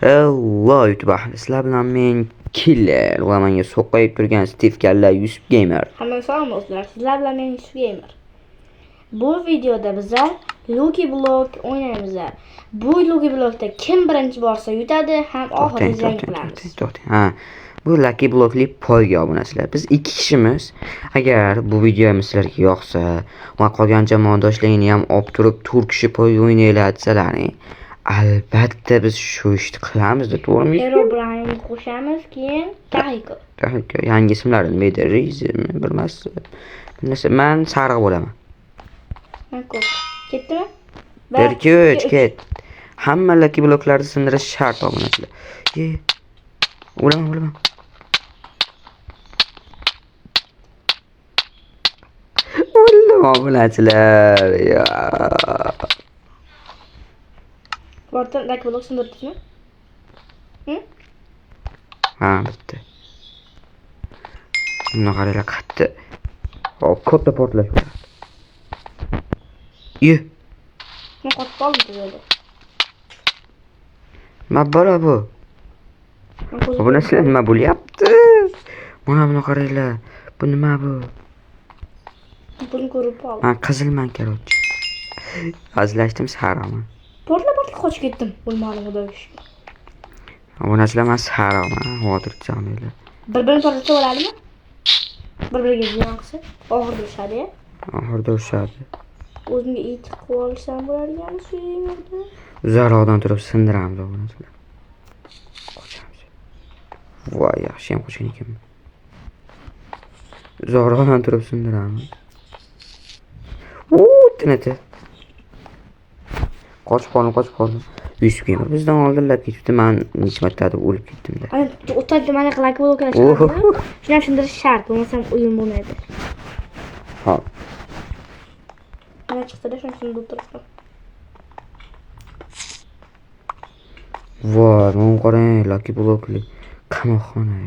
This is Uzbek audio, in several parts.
Hello YouTube ahli, sizlar bilan men Killer va menga so'qqayib turgan Steve Kalla Yusuf Gamer. Hamma salom do'stlar. Sizlar bilan men Yusuf Gamer. Bu videoda bizlar Lucky Block o'ynaymiz. Bu Lucky Blockda kim birinchi borsa yutadi, ham oxirgi jang qilamiz. Ha, bu Lucky Blockli poyga obunasizlar. Biz 2 kishimiz. Agar bu video sizlarga yoqsa va qolgan jamoadoshlaringni ham olib turib tur kishi poyga o'ynaylar desalaring, albatta biz shu ishni qilamiz-da, to'g'rimi? Herobrine qo'shamiz, keyin Kahiko. Yangi ismlarini Medrizm bilmasam. Men sariq bo'laman. Men ko'k. Ketdimi? 1 2 3 ket. Hamma Lucky Blocklarni sindirish shart obunachilar. O'laman. Obunachilar. Bortdan Lucky Block sindirdingmi? Ha, bitta. Buni qaranglar, qattiq. Hop, katta portlash bo'ladi. Men qotib qoldim dedi. Nima bo'la bu? Bu narsa nima bo'lyapti? Mana buni qaranglar. Bu nima bu? Buni ko'rib qoldim. Men qizilman, korotchi. Azlashdim, saraman. Portla qochib ketdim. Bo'lmadi xudoga shukr. Bu narsalar men saraman, xotirjamlar. Bir-birini portlatsa bo'ladimi? Bir-biriga ziyon qilsa, og'ir urishadi-ya. Oxirida urishadi. O'zimga it qilib olsam bo'ladigan shu yerda. Uzoqdan turib sindiramiz bu narsalar. Qochamiz. Voy, yaxshi ham qochgan ekanman. Uzoqdan turib sindiramiz. Tinati. Qochib qoldim. Yusuf Gamer bizdan oldinlab ketibdi. Men necha marta o'lib ketdim-da. Ana, o'tadi mana Lucky Blocklar chiqadi. Shuni tushundirish shart, bo'lmasam o'yin bo'lmaydi. Hop. Mana chiqdi-da, shuni tushuntirib turibman. Voy, men qarang, Lucky Blockli qamoqxona.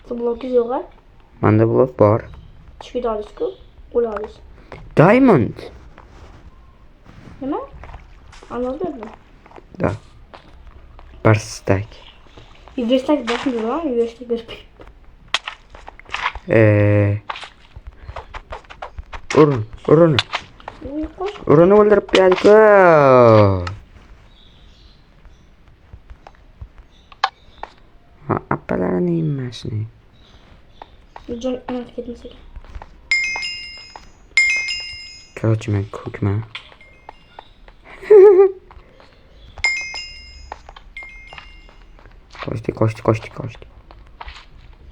Bu blokingiz yo'q-a? Menda blok bor. Chiqib olasiz-ku, o'lasiz. Diamond. Nima? Anlab berdim. Da. Bir stack. Yuvestak boshim yo'q, yuvestak berib. Urun. Uruni o'ldirib berdik-ku. Ha, appalarini emasmi? Jon ana ketmasa. Korotchi, men ko'kman. Qochdi.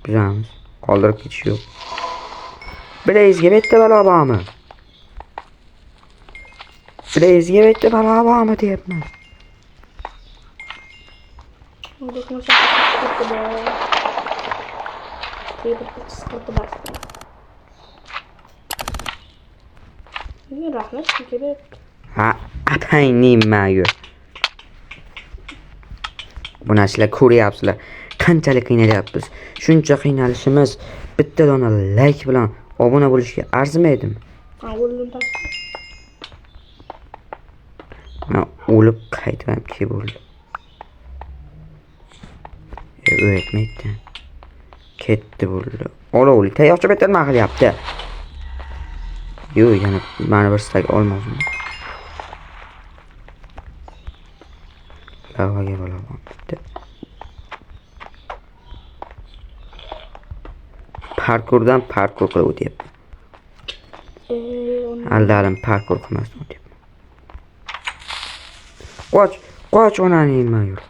Bizamiz. Qoldirib ketish yo'q. Blaze'ga bitta balo bormi? Deyapman. Rahmat, sizga. Ha, atayning. Bu narsalar ko'ryapsizlar. Qanchalik qiynalyapmiz. Shuncha qiynalishimiz bitta dona like bilan obuna bo'lishga arzimaydimi? Men o'lib qaytmam ki bo'ldi. O'yatmaydi. Ketdi bo'ldi. Olovli tayoqcha bitta nima qilyapti? Yo'q, yana mana bir stak olmadim. Lavaga bo'laman. Parkurdan parkur qilib o'tyapman. Aldalim parkur qilmasdan o'tyapman. Qoch onaning mayur.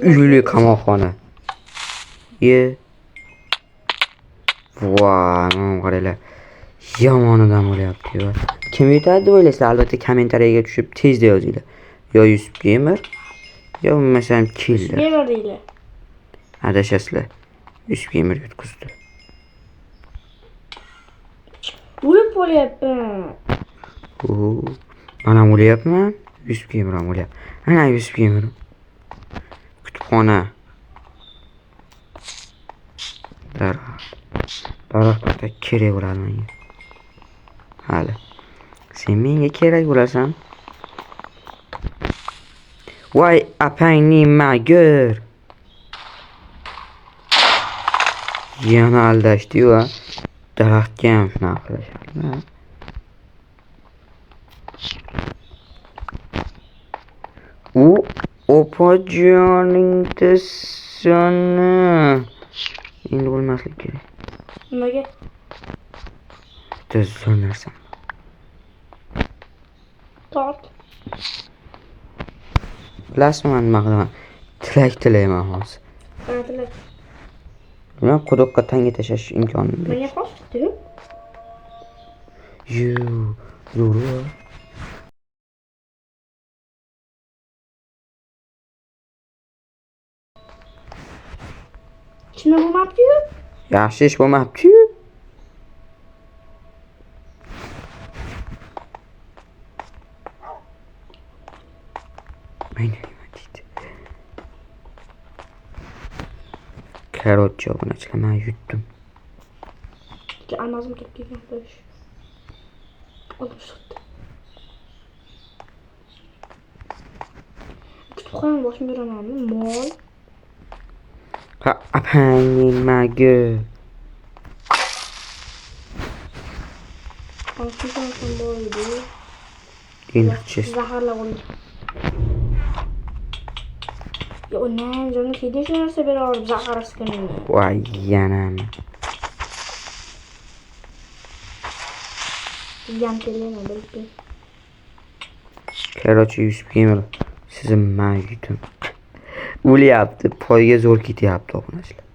Uyli qamoqxona. Voy, men qaranglar. Yomonidan bo'lyapti-ku. Kim yutadi deb o'ylaysizlar? Albatta kommentariyaga tushib tezda yozinglar. Yo Yusuf Gamer, yo bo'lmasam Killer. Gamer deylar. Adashasizlar. Yusuf Gamer yutqizdi. O'lib bo'lyapman. Mana o'lyapman. Yusuf Gamer ham o'lyapti. Ana Yusuf Gamer. Kutubxona. Daraxtda kerak bo'ladi menga. Hali. Sen menga kerak bo'lasan. Voy apangni magir. Yana aldashdi-yu. Daraxtga ham shunaqa qilishadi. U opajoning tasini. Endi bo'lmaslik kerak. Nimaga? Tezroq narsa. Tort. Bilasizmi nima qilaman? Tilak tilayman hozir. Qanaqa tilak? Nima quduqqa tanga tashlash imkonini ber. Menga qo'shdi-yu. Yuru. Shuna bo'lmabdi-yu. Yaxshi ish bo'lmabdi-yu. Menga nima deydi? Karot obunachilar men yutdim. Anazim turib kelgan bo'lish. Olib chiqdi. Kutubxona boshim yuramanmi? Mol. Ha, apangni magir. Olishim ham bor edi. Endi Zaharlab oldim. Yo, ne, canım kedi şu narsa beri olib zahar askanini. Voy yanam. Yam kelene bildim. Короче, Yusuf Gamer sizin men yutdim. O'lyapti, poyga zo'r ketyapti obunachilar.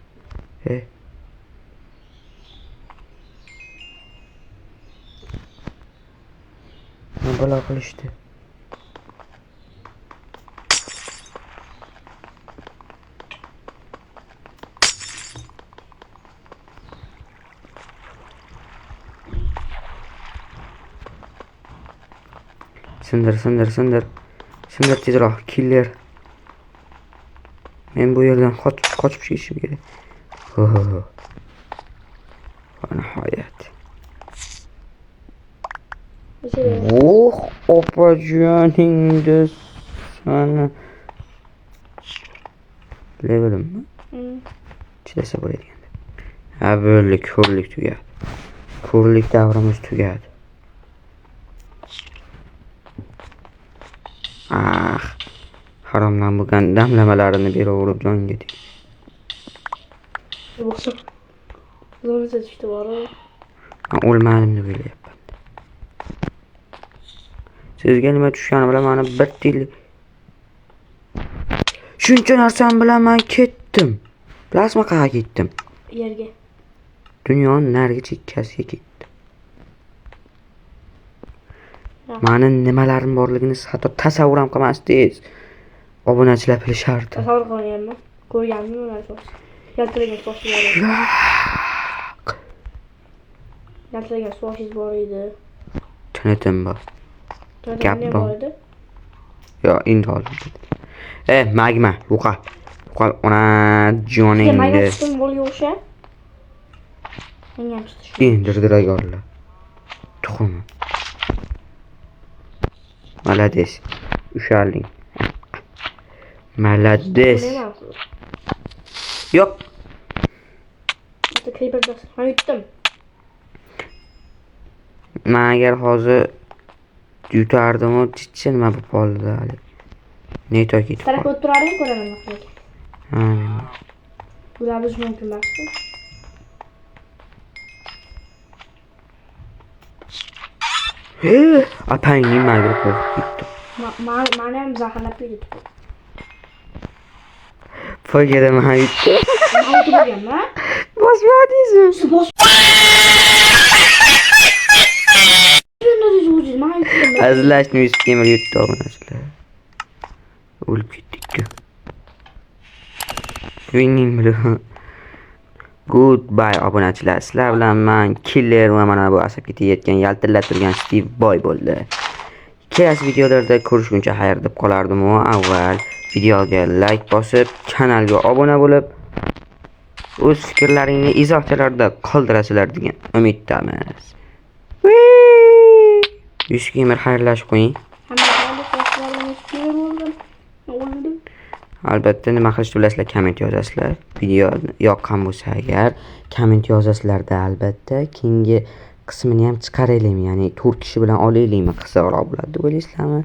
Nima bo'la qilishdi? Sindir tezroq killer. Men bu yerdan qochib ketishim kerak. Nihoyat. Opajoningda sana levelimmi? Chidasa bo'ladi endi. Ha, bo'ldi, ko'rlik tugadi. Ko'rlik davrimiz tugadi. Haromdan bo'lgan damlamalarini beraverib jonga tegdi. Bo'xsa. Zo'rsa tushdi bor-ku. Men o'lmadim deb o'ylayapman. Sizga nima tushgani bilan meni bir tiylik. Shuncha narsam bilan men ketdim. Bilasizmi qayerga ketdim? Yerga. Dunyoning narigi chekkasiga ketdim. Meni nimalarim borligini hatto tasavvur ham qilmasdingiz. Obunachilar bilishardi. Tasavvur qilganman. Ko'rganmi ularni? Yaltiragan sochingiz bor edi. Yaltiragan sochingiz bor edi. Tunatim bor. Gap Bor edi. Yo, endi oldim. Magma, yo'qol. Ona joningni. Magma tutdim bo'lga o'sha. Menga ham tutish. Indirdiragorlar. Tuxum. Malades. Ushalding. Malades. Yo'q. Bitta creeperda men yutdim. Men agar hozir yutardim, chichi nima bo'lib qoldi. Ne to'kib. Taraf o'tiraring ko'raman nima qilgan. Ha. Bular biz mumkin emasmi? Apangni magir qo'yib ketdi. Mani ham zaharlab qo'ydi. Foygada men yutdim. O'tirganmi? Bosmadingiz. Azlashni Yusuf Gamer yutdi obunachilar. O'lib ketdik-ku. Winning bilan. Goodbye obunachilar. Sizlar bilan men killer va mana bu asab ketayotgan yaltillab turgan Steve Boy bo'ldi. Kelasi videolarda ko'rishguncha xayr deb qolardim. Avval videoga like bosib, kanalga obuna bo'lib, o'z fikrlaringni izohlarda qoldirasizlar degan umiddaman. Yusuf Gamer xayrlashib qo'ying. Hammaga sizlar bilan eshitgan bo'ldim. O'ldi. Albatta nima qilishni bilasizlar, komment yozasizlar. Video yoqqan bo'lsa agar komment yozasizlarda albatta keyingi qismini ham chiqaraylikmi, ya'ni 4 kishi bilan olaylikmi, qisqaroq bo'ladi deb o'ylaysizlarmi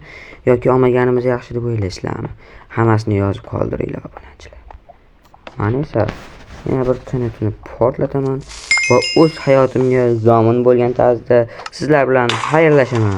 yoki olmaganimiz yaxshi deb o'ylaysizlarmi? Hammasini yozib qoldiringlar obunachilar. Men esa yana bir tuni portlataman va o'z hayotimga zomin bo'lgan tarzda sizlar bilan xayrlashaman.